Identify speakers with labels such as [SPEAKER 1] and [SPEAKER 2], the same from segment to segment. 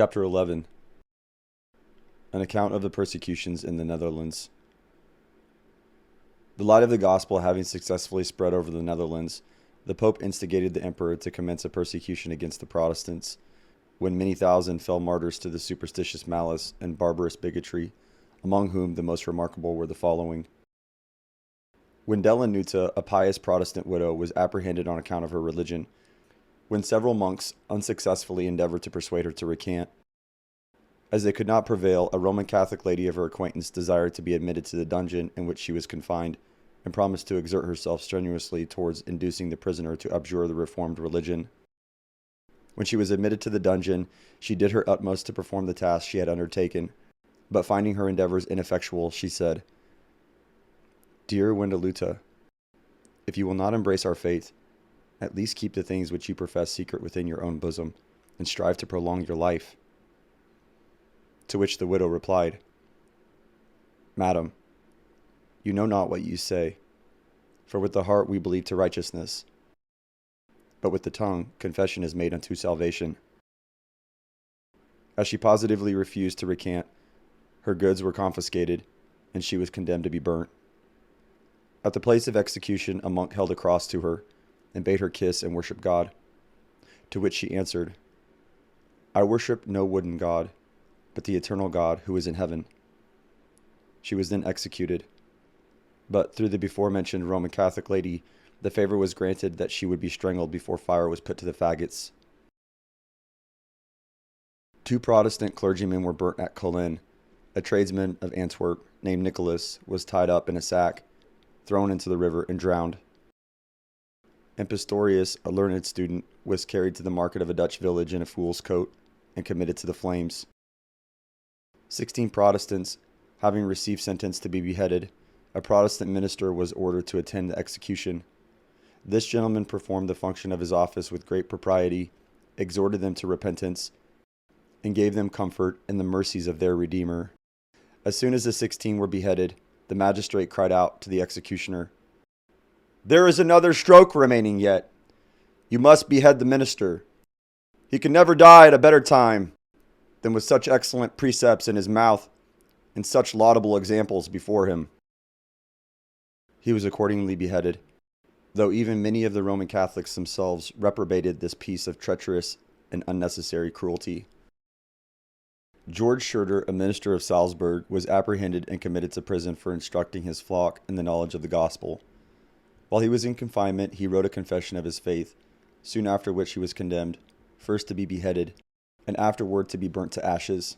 [SPEAKER 1] Chapter 11. An account of the persecutions in the Netherlands. The light of the gospel having successfully spread over the Netherlands, the Pope instigated the Emperor to commence a persecution against the Protestants, when many thousand fell martyrs to the superstitious malice and barbarous bigotry, among whom the most remarkable were the following. Wendella Nuta, a pious Protestant widow, was apprehended on account of her religion, when several monks unsuccessfully endeavored to persuade her to recant. As they could not prevail, a Roman Catholic lady of her acquaintance desired to be admitted to the dungeon in which she was confined, and promised to exert herself strenuously towards inducing the prisoner to abjure the reformed religion. When she was admitted to the dungeon, she did her utmost to perform the task she had undertaken, but finding her endeavors ineffectual, she said, "Dear Wendeluta, if you will not embrace our faith, at least keep the things which you profess secret within your own bosom, and strive to prolong your life." To which the widow replied, "Madam, you know not what you say, for with the heart we believe to righteousness, but with the tongue confession is made unto salvation." As she positively refused to recant, her goods were confiscated, and she was condemned to be burnt. At the place of execution, a monk held a cross to her, and bade her kiss and worship God. To which she answered, "I worship no wooden god, but the eternal God who is in heaven." She was then executed, but through the before-mentioned Roman Catholic lady, the favor was granted that she would be strangled before fire was put to the faggots. 2 Protestant clergymen were burnt at KIII. A tradesman of Antwerp named Nicholas was tied up in a sack, thrown into the river, and drowned. And Pistorius, a learned student, was carried to the market of a Dutch village in a fool's coat and committed to the flames. 16 Protestants, having received sentence to be beheaded, a Protestant minister was ordered to attend the execution. This gentleman performed the function of his office with great propriety, exhorted them to repentance, and gave them comfort in the mercies of their Redeemer. As soon as the 16 were beheaded, the magistrate cried out to the executioner, "There is another stroke remaining yet. You must behead the minister. He can never die at a better time than with such excellent precepts in his mouth and such laudable examples before him." He was accordingly beheaded, though even many of the Roman Catholics themselves reprobated this piece of treacherous and unnecessary cruelty. George Schurter, a minister of Salzburg, was apprehended and committed to prison for instructing his flock in the knowledge of the gospel. While he was in confinement, he wrote a confession of his faith, soon after which he was condemned, first to be beheaded, and afterward to be burnt to ashes.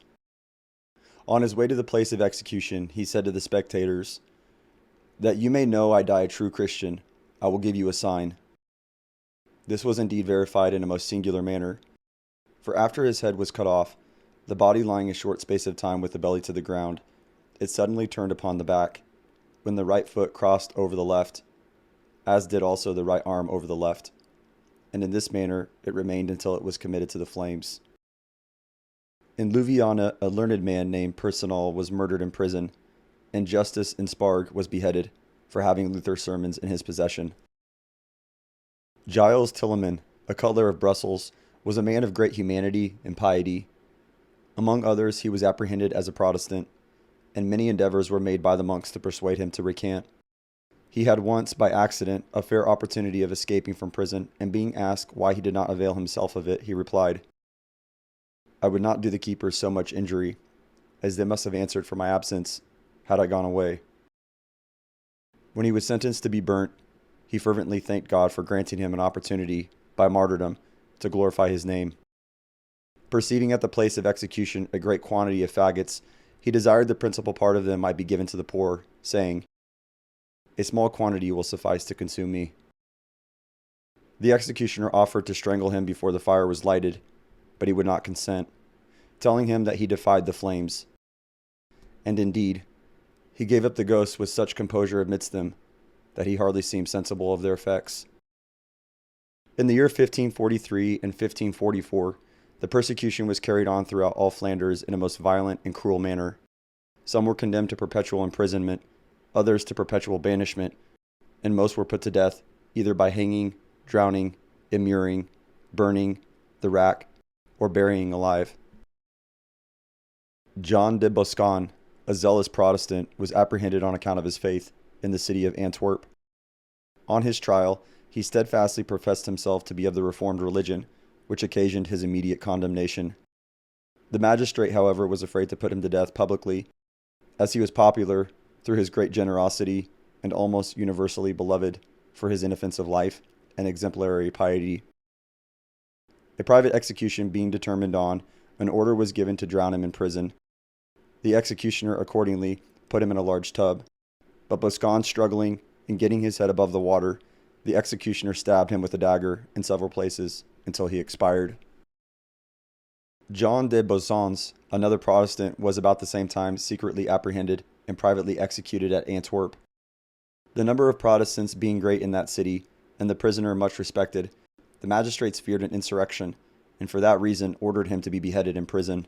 [SPEAKER 1] On his way to the place of execution, he said to the spectators, "That you may know I die a true Christian, I will give you a sign." This was indeed verified in a most singular manner, for after his head was cut off, the body lying a short space of time with the belly to the ground, it suddenly turned upon the back, when the right foot crossed over the left, as did also the right arm over the left, and in this manner it remained until it was committed to the flames. In Louvaina, a learned man named Personal was murdered in prison, and Justus in Sparg was beheaded for having Luther's sermons in his possession. Giles Tilleman, a cutler of Brussels, was a man of great humanity and piety. Among others, he was apprehended as a Protestant, and many endeavors were made by the monks to persuade him to recant. He had once, by accident, a fair opportunity of escaping from prison, and being asked why he did not avail himself of it, he replied, "I would not do the keepers so much injury, as they must have answered for my absence, had I gone away." When he was sentenced to be burnt, he fervently thanked God for granting him an opportunity, by martyrdom, to glorify his name. Perceiving at the place of execution a great quantity of faggots, he desired the principal part of them might be given to the poor, saying, "A small quantity will suffice to consume me." The executioner offered to strangle him before the fire was lighted, but he would not consent, telling him that he defied the flames. And indeed, he gave up the ghosts with such composure amidst them, that he hardly seemed sensible of their effects. In the year 1543 and 1544, the persecution was carried on throughout all Flanders in a most violent and cruel manner. Some were condemned to perpetual imprisonment, others to perpetual banishment, and most were put to death either by hanging, drowning, immuring, burning, the rack, or burying alive. John de Boscan, a zealous Protestant, was apprehended on account of his faith in the city of Antwerp. On his trial, he steadfastly professed himself to be of the Reformed religion, which occasioned his immediate condemnation. The magistrate, however, was afraid to put him to death publicly, as he was popular through his great generosity and almost universally beloved for his inoffensive life and exemplary piety. A private execution being determined on, an order was given to drown him in prison. The executioner accordingly put him in a large tub, but Boscan struggling and getting his head above the water, the executioner stabbed him with a dagger in several places until he expired. John de Bosans, another Protestant, was about the same time secretly apprehended and privately executed at Antwerp. The number of Protestants being great in that city, and the prisoner much respected, the magistrates feared an insurrection, and for that reason ordered him to be beheaded in prison.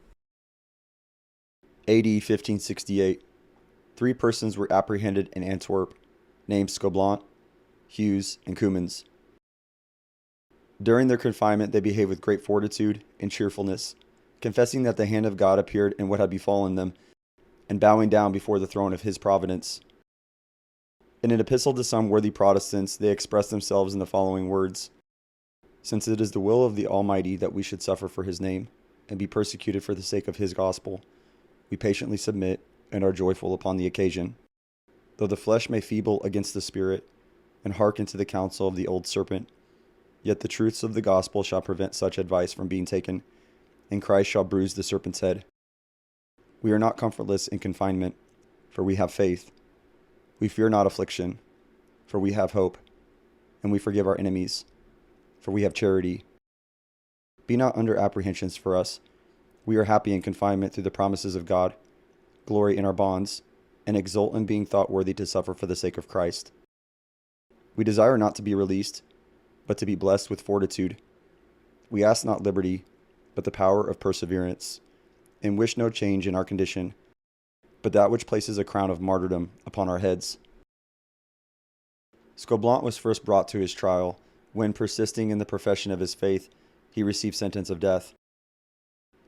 [SPEAKER 1] A.D. 1568. 3 persons were apprehended in Antwerp, named Scoblant, Hughes, and Cummins. During their confinement they behaved with great fortitude and cheerfulness, confessing that the hand of God appeared in what had befallen them, and bowing down before the throne of his providence. In an epistle to some worthy Protestants, they expressed themselves in the following words: "Since it is the will of the Almighty that we should suffer for his name, and be persecuted for the sake of his gospel, we patiently submit, and are joyful upon the occasion. Though the flesh may feeble against the spirit, and hearken to the counsel of the old serpent, yet the truths of the gospel shall prevent such advice from being taken, and Christ shall bruise the serpent's head. We are not comfortless in confinement, for we have faith. We fear not affliction, for we have hope, and we forgive our enemies, for we have charity. Be not under apprehensions for us. We are happy in confinement through the promises of God, glory in our bonds, and exult in being thought worthy to suffer for the sake of Christ. We desire not to be released, but to be blessed with fortitude. We ask not liberty, but the power of perseverance, and wish no change in our condition, but that which places a crown of martyrdom upon our heads." Scoblant was first brought to his trial, when, persisting in the profession of his faith, he received sentence of death.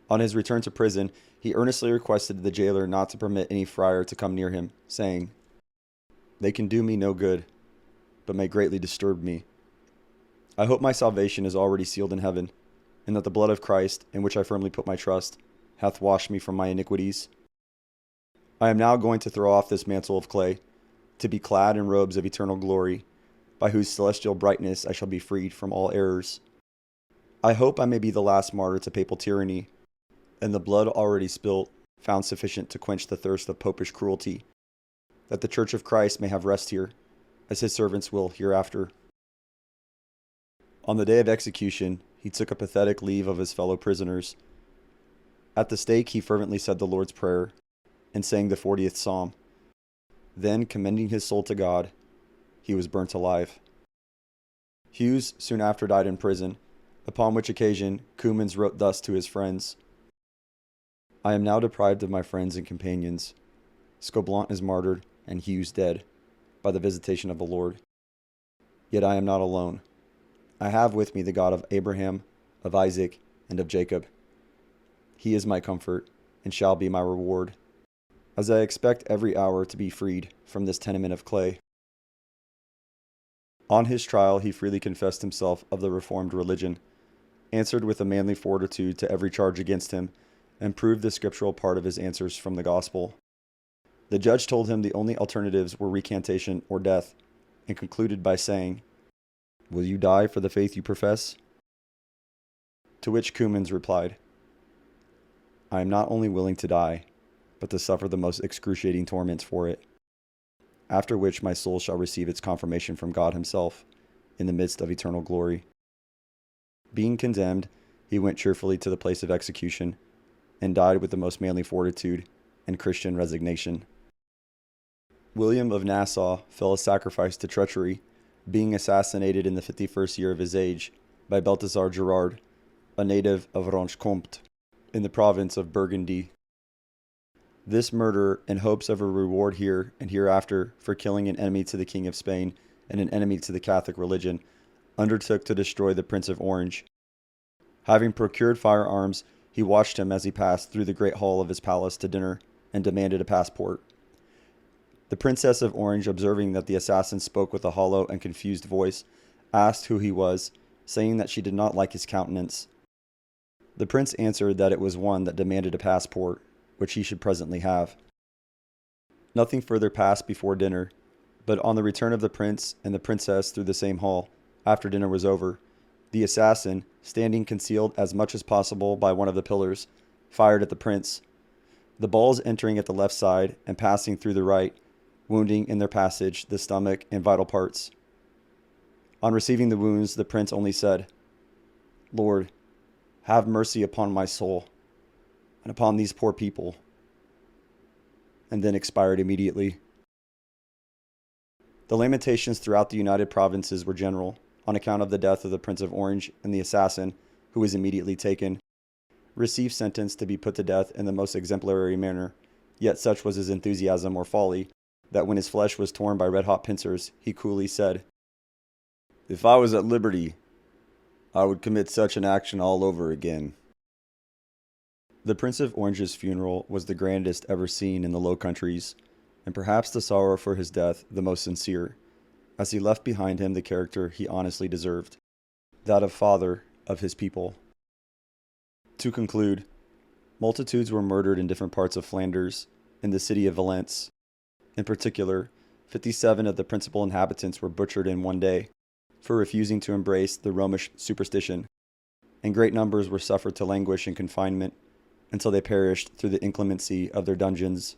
[SPEAKER 1] On his return to prison, he earnestly requested the jailer not to permit any friar to come near him, saying, "They can do me no good, but may greatly disturb me. I hope my salvation is already sealed in heaven, and that the blood of Christ, in which I firmly put my trust, hath washed me from my iniquities. I am now going to throw off this mantle of clay, to be clad in robes of eternal glory, by whose celestial brightness I shall be freed from all errors. I hope I may be the last martyr to papal tyranny, and the blood already spilt found sufficient to quench the thirst of popish cruelty, that the Church of Christ may have rest here, as his servants will hereafter." On the day of execution, he took a pathetic leave of his fellow prisoners. At the stake he fervently said the Lord's Prayer, and sang the 40th Psalm. Then, commending his soul to God, he was burnt alive. Hughes soon after died in prison, upon which occasion Cummins wrote thus to his friends: "I am now deprived of my friends and companions. Scoblant is martyred, and Hughes dead, by the visitation of the Lord. Yet I am not alone. I have with me the God of Abraham, of Isaac, and of Jacob. He is my comfort, and shall be my reward, as I expect every hour to be freed from this tenement of clay." On his trial he freely confessed himself of the Reformed religion, answered with a manly fortitude to every charge against him, and proved the scriptural part of his answers from the gospel. The judge told him the only alternatives were recantation or death, and concluded by saying, "Will you die for the faith you profess?" To which Cummins replied, "I am not only willing to die, but to suffer the most excruciating torments for it, after which my soul shall receive its confirmation from God himself, in the midst of eternal glory." Being condemned, he went cheerfully to the place of execution, and died with the most manly fortitude and Christian resignation. William of Nassau fell a sacrifice to treachery, being assassinated in the 51st year of his age by Balthazar Gerard, a native of Franche-Comté, in the province of Burgundy. This murder, in hopes of a reward here and hereafter for killing an enemy to the King of Spain and an enemy to the Catholic religion, undertook to destroy the Prince of Orange. Having procured firearms, He watched him as he passed through the great hall of his palace to dinner and demanded a passport. The Princess of Orange, observing that the assassin spoke with a hollow and confused voice, asked who he was, saying that she did not like his countenance. The prince answered that it was one that demanded a passport, which he should presently have. Nothing further passed before dinner, but on the return of the prince and the princess through the same hall, after dinner was over, the assassin, standing concealed as much as possible by one of the pillars, fired at the prince, the balls entering at the left side and passing through the right, wounding in their passage the stomach and vital parts. On receiving the wounds, the prince only said, "Lord, have mercy upon my soul and upon these poor people," and then expired immediately. The lamentations throughout the United Provinces were general, on account of the death of the Prince of Orange, and the assassin, who was immediately taken, received sentence to be put to death in the most exemplary manner, yet such was his enthusiasm or folly, that when his flesh was torn by red-hot pincers, he coolly said, "If I was at liberty, I would commit such an action all over again." The Prince of Orange's funeral was the grandest ever seen in the Low Countries, and perhaps the sorrow for his death the most sincere, as he left behind him the character he honestly deserved, that of father of his people. To conclude, multitudes were murdered in different parts of Flanders, in the city of Valence. In particular, 57 of the principal inhabitants were butchered in one day, for refusing to embrace the Romish superstition, and great numbers were suffered to languish in confinement until they perished through the inclemency of their dungeons.